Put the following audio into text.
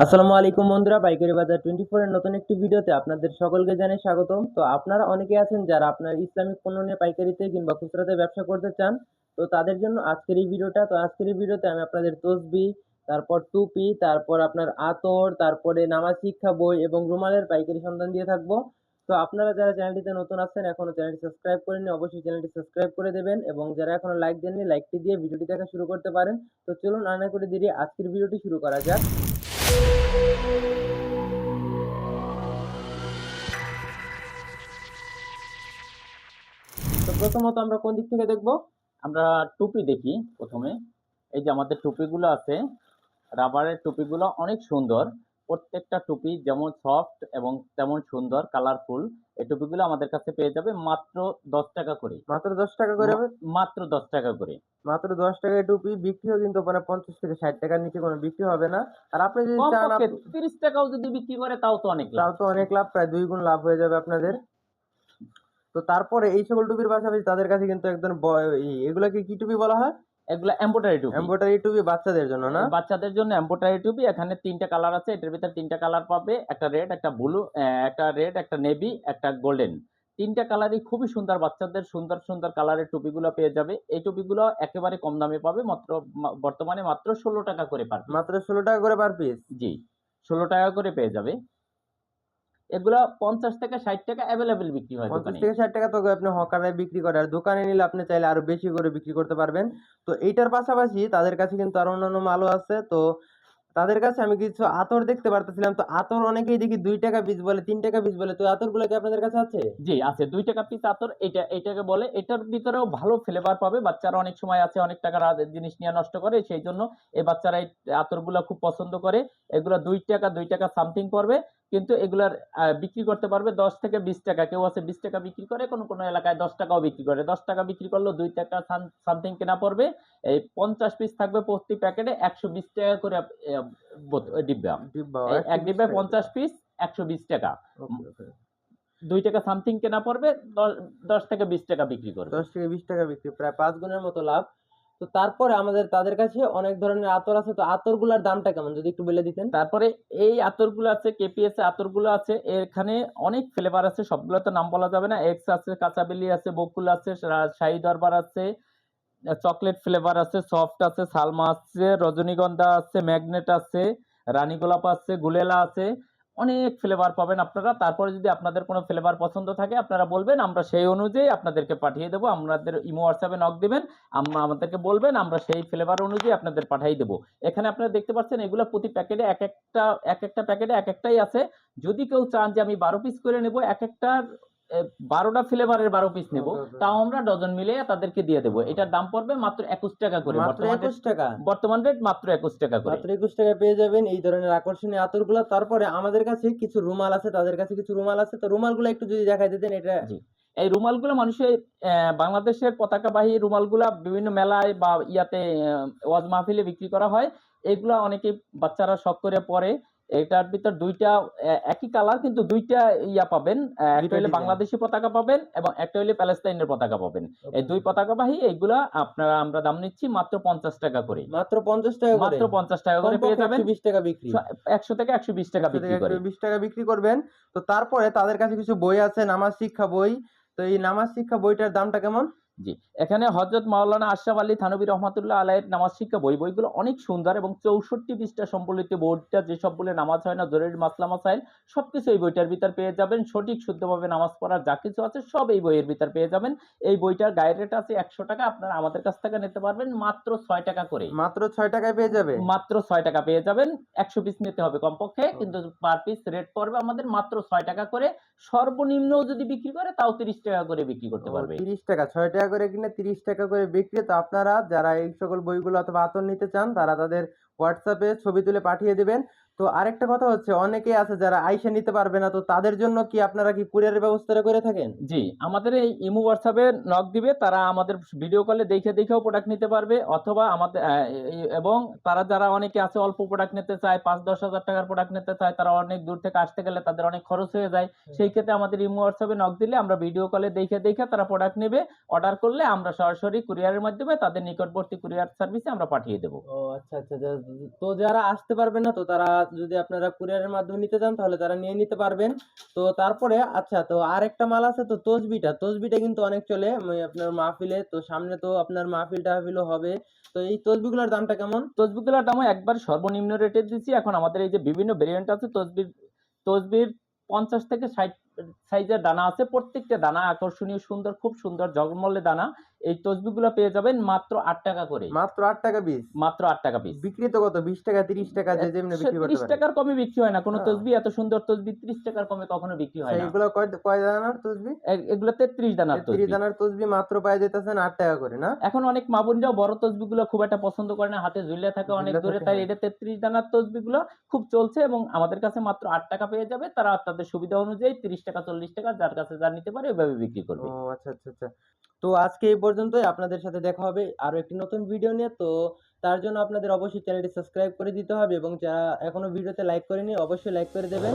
আসসালামু আলাইকুম বন্ধুরা, পাইকারি বাজার 24 এর নতুন একটি ভিডিওতে আপনাদের সকলকে জানাই স্বাগতম। তো আপনারা অনেকে আছেন যারা আপনার ইসলামিক পণ্য নিয়ে পাইকারিতে কিংবা খুচরাতে ব্যবসা করতে চান। তো তাদের জন্য আজকের এই ভিডিওটা। তো আজকের এই ভিডিওতে আমি আপনাদের তসবিহ, তারপর টুপি, তারপর আপনার আতর, তারপরে নামাজ শিক্ষা বই এবং রুমালের পাইকারি সন্ধান দিয়ে থাকবো। তো আপনারা যারা চ্যানেলটিতে নতুন আছেন, এখনো চ্যানেলটি সাবস্ক্রাইব করেননি, অবশ্যই চ্যানেলটি সাবস্ক্রাইব করে দেবেন এবং যারা এখনো লাইক দেননি, লাইকটি দিয়ে ভিডিওটি দেখা শুরু করতে পারেন। তো চলুন আর না করে দেরি আজকের ভিডিওটি শুরু করা যাক। তো প্রথমত আমরা কোন দিক থেকে দেখব? আমরা টুপি দেখি প্রথমে। এই যে আমাদের টুপিগুলো আছে, রাবারের টুপিগুলো অনেক সুন্দর। প্রত্যেকটা টুপি যেমন সফট এবং তেমন সুন্দর, কালারফুল। এই টুপিগুলো আমাদের কাছে পেয়ে যাবে মাত্র 10 টাকা করে। মাত্র 10 টাকা করে হবে? মাত্র 10 টাকা করে। মাত্র 10 টাকায় টুপি বিক্রিও কিন্তু মানে 50 থেকে 60 টাকার নিচে কোনো বিক্রি হবে না। আর আপনি যদি চান কমপক্ষে 30 টাকাও যদি বিক্রি করে তাও তো অনেক লাভ। তাও তো অনেক লাভ, প্রায় 2 গুণ লাভ হয়ে যাবে আপনাদের। তো তারপরে এই সকল টুপির পাশাপাশি তাদের কাছে কিন্তু একদম এগুলাকে কি টুপি বলা হয়? এগুলা এমব্রয়ডারি টুপি। এমব্রয়ডারি টুপি বাচ্চাদের জন্য না? বাচ্চাদের জন্য এমব্রয়ডারি টুপি। এখানে 3টা কালার আছে, এটার ভিতরে 3টা কালার পাবে। একটা রেড, একটা ব্লু, একটা রেড, একটা নেভি, একটা গোল্ডেন। 3টা কালারই খুবই সুন্দর। বাচ্চাদের সুন্দর সুন্দর কালারের টুপিগুলো পেয়ে যাবে। এই টুপিগুলো একেবারে কম দামে পাবে, মাত্র বর্তমানে মাত্র 16 টাকা করে পার পিস। মাত্র 16 টাকা করে পার পিস? জি, 16 টাকা করে পেয়ে যাবে। এগুলা 50 থেকে 60 টাকা অ্যাভেলেবেল বিক্রি হয় 50 দোকানে। থেকে 60 টাকা তো আপনি হকারে বিক্রি করে, আর দোকানে নিলে আপনি চাইলে আরো বেশি করে বিক্রি করতে পারবেন। তো এইটার পাশাপাশি তাদের কাছে কিন্তু আরো অন্যান্য মালও আছে। তো তাদের কাছে আমি কিছু আতর দেখতে পারতেছিলাম। তো আতর অনেকেই দেখি 2 টাকা পিস বলে, 3 টাকা পিস বলে। তো আতরগুলো কি আপনাদের কাছে আছে? জি, আছে। ২ টাকা পিস আতর। এটাকে বলে। এটার ভিতরেও ভালো ফ্লেভার পাবে। বাচ্চারা অনেক সময় আছে অনেক টাকার জিনিস নিয়ে নষ্ট করে। সেইজন্য এই বাচ্চারা এই আতরগুলা খুব পছন্দ করে। এগুলা ২ টাকা সামথিং পড়বে। কিন্তু এগুলার বিক্রি করতে পারবে ১০ থেকে ২০ টাকা। কেউ আছে ২০ টাকা বিক্রি করে, কোনো এলাকায় ১০ টাকাও বিক্রি করে। ১০ টাকা বিক্রি করলেও ২ টাকা সামথিং কেনা পড়বে। এই ৫০ পিস থাকবে প্রতি প্যাকেটে, ১২০ টাকা করে ডিব্বা। ডিব্বা এই ১ 120 ডিব্বায় টাকা ৫০ পিস, ১২০ টাকা। ওকে, ওকে। ২ টাকা সামথিং কেনা পড়বে, ১০ থেকে ২০ টাকা বিক্রি করবে। 10 থেকে 20 টাকা বিক্রি, প্রায় 5 গুণের মতো লাভ। তো তারপরে তাদের কাছে অনেক ধরনের আতর আছে। তো আতরগুলার দামটা কেমন যদি একটু বলে দিতেন? তারপরে এই আতরগুলো আছে, কেপিএস এর আতরগুলো আছে। এখানে অনেক ফ্লেভার আছে, সবগুলো তো নাম বলা যাবে না। এক্স আছে, কাঁচাবেলি আছে, বকুল আছে, শাহী দরবার আছে, চকলেট ফ্লেভার আছে, সফট আছে, সালমা আছে, রজনীগন্ধা আছে, ম্যাগনেট আছে, রানী গোলাপ আছে, গুলেলা আছে। অনেক ফ্লেভার পাবেন আপনারা। তারপরে যদি আপনাদের কোনো ফ্লেভার পছন্দ থাকে আপনারা বলবেন, আমরা সেই অনুযায়ী আপনাদেরকে পাঠিয়ে দেবো। আপনাদের ইমো হোয়াটসঅ্যাপে নক দিবেন, আমাদেরকে বলবেন, আমরা সেই ফ্লেভার অনুযায়ী আপনাদের পাঠিয়ে দেবো। এখানে আপনারা দেখতে পাচ্ছেন এগুলো প্রতি প্যাকেটে এক একটা প্যাকেটে এক একটাই আছে। যদি কেউ চান যে আমি 12 পিস করে নেব, এক একটার 12টা ফ্লেভারের 12 পিস নেব, তাও আমরা ডজন মিলে তাদেরকে দিয়ে দেবো। এটার দাম পড়বে মাত্র 21 টাকা করে। মাত্র 21 টাকা? বর্তমান রেট মাত্র 21 টাকা করে। মাত্র 21 টাকায় পেয়ে যাবেন এই ধরনের আকর্ষণীয় আতরগুলা। তারপরে আমাদের কাছে কিছু রুমাল আছে, তাদের কাছে কিছু রুমাল আছে। তো রুমালগুলো একটু যদি দেখাই দিতেন এটা। জি, এই রুমালগুলো মানুষের বাংলাদেশের পতাকাবাহী রুমালগুলা বিভিন্ন মেলায় বা ইয়াতে ওয়াজ মাহফিলে বিক্রি করা হয়। এগুলা অনেকে বাচ্চারা শখ করে পরে। এটার ভিতর ২টা একই কালার, কিন্তু ২টা ইয়া পাবেন। একটা হইলে বাংলাদেশী পতাকা পাবেন এবং একটা হইলে প্যালেস্তাইনের পতাকা পাবেন। এই ২ পতাকাবাহী এইগুলা আমরা দাম নিচ্ছি মাত্র ৫০ টাকা করে। মাত্র 50 টাকা করে? মাত্র ৫০ টাকা করে পেয়ে যাবেন। 120 টাকা বিক্রি। ১০০ থেকে ১২০ টাকা 100 থেকে বিক্রি করে। 120 টাকা বিক্রি করবেন। তো তারপরে তাদের কাছে কিছু বই আছে, নামাজ শিক্ষা বই। তো এই নামাজ শিক্ষা বইটার দামটা কেমন? জি, এখানে হযরত মাওলানা আশরাফ আলী থানভী রহমাতুল্লাহ আলাইহির নামাজ শিক্ষা বইগুলো অনেক সুন্দর এবং ৬৪ পৃষ্ঠা সম্বলিত বইটা, যেসব বলে নামাজ হয় না, জরুরি মাসলা মাসাইল, সবকিছু এই বইটার ভিতর পেয়ে যাবেন। সঠিক শুদ্ধভাবে নামাজ পড়ার যা কিছু আছে সব এই বইয়ের ভিতর পেয়ে যাবেন। এই বইটার গায়ের রেট আছে ১০০ টাকা। আপনারা আমাদের কাছ থেকে নিতে পারবেন মাত্র ৬ টাকা করে। মাত্র ৬ টাকায় পেয়ে যাবে? মাত্র ৬ টাকা পেয়ে যাবেন। ১০০ পিস নিতে হবে কমপক্ষে, কিন্তু পার পিস রেট পড়বে আমাদের মাত্র ৬ টাকা করে। সর্বনিম্নও যদি বিক্রি করে তাও ৩০ টাকা করে বিক্রি করতে পারবে। ৩০ টাকা, ৬ টাকা করে কিনে ৩০ টাকা করে বিক্রি। তো আপনারা যারা এই সকল বইগুলো অথবা আতর নিতে চান তারা তাদের হোয়াটসঅ্যাপে ছবি তুলে পাঠিয়ে দিবেন। তো আরেকটা কথা হচ্ছে, অনেকেই আছে যারা আইসা নিতে পারবে না। তো তাদের জন্য কি আপনারা কি কুরিয়ারের ব্যবস্থাটা করে থাকেন? জি, আমাদের এই ইমো হোয়াটসঅ্যাপে নক দিবে। তারা আমাদের ভিডিও কলে দেখেও প্রোডাক্ট নিতে পারবে, অথবা আমাদের এবং তারা যারা অনেকে আছে অল্প প্রোডাক্ট নিতে চায়, ৫-১০ হাজার টাকার প্রোডাক্ট নিতে চায়, তারা অনেক দূর থেকে আসতে গেলে তাদের অনেক খরচ হয়ে যায়। সেই ক্ষেত্রে আমাদের ইমো হোয়াটসঅ্যাপে নক দিলে আমরা ভিডিও কলে দেখে তারা প্রোডাক্ট নেবে। অর্ডার করলে আমরা সরাসরি কুরিয়ারের মাধ্যমে তাদের নিকটবর্তী কুরিয়ার সার্ভিসে আমরা পাঠিয়ে দেব। ও আচ্ছা, আচ্ছা। তো যারা আসতে পারবে না, তো তারা যদি আপনারা কুরিয়ারের মাধ্যমে নিতে চান তাহলে তারা নিয়ে নিতে পারবেন। তো তারপরে আচ্ছা, তো আরেকটা মাল আছে তো তসবিটা কিন্তু অনেক চলে আপনার মাহফিলে। তো সামনে তো আপনার মাহফিল-টাহফিলও হবে। তো এই তসবিগুলোর দামটা কেমন? তসবিগুলোর দামও একবার সর্বনিম্ন রেটে দিচ্ছি। এখন আমাদের এই যে বিভিন্ন ভেরিয়েন্ট আছে তসবির ৫০ থেকে ৬০ সাইজের দানা আছে। প্রত্যেকটা দানা আকর্ষণীয় সুন্দর, খুব সুন্দর ঝলমলে দানা। এই তসবিগুলো পেয়ে যাবেন মাত্র ৳৮ করে। মাত্র ৳৮ পিস। মাত্র ৳৮ পিস। বিক্রি তো কত? ৳20, ৳30 যে যেমনি বিক্রি করতে পারে। ৳৩০ র কমে বিক্রি হয় না। কোন হ্যাঁ। তসবি এত সুন্দর তসবি ৳৩০ র কমে কখনো বিক্রি আচ্ছা, হয় না। এগুলা কয় দানার তসবি? এগুলো ৩৩ দানার ৩৩ তসবি। দানার তসবি মাত্র পাওয়া যাইতেছেন ৳৮ করে, না? এখন অনেক মা-বোনরাও বড় তসবিগুলো খুব একটা পছন্দ করে না। হাতে ঝুলে থাকে অনেক ঝুলে দূরে। থাকে, তাই হ্যাঁ। এটা ৩৩ দানার তসবিগুলো খুব চলছে এবং আমাদের কাছে মাত্র ৳৮ পেয়ে যাবে। তারা তাদের সুবিধা অনুযায়ী ৳৩০, ৳৪০ যার কাছে যা নিতে পারে ওইভাবে বিক্রি ও করবে। আচ্ছা। তো আজকে এই পর্যন্তই। আপনাদের সাথে দেখা হবে আরো একটি নতুন ভিডিও নিয়ে। তো তার জন্য আপনাদের অবশ্যই চ্যানেলটি সাবস্ক্রাইব করে দিতে হবে এবং যারা এখনো ভিডিওতে লাইক করেনি অবশ্যই লাইক করে দেবেন।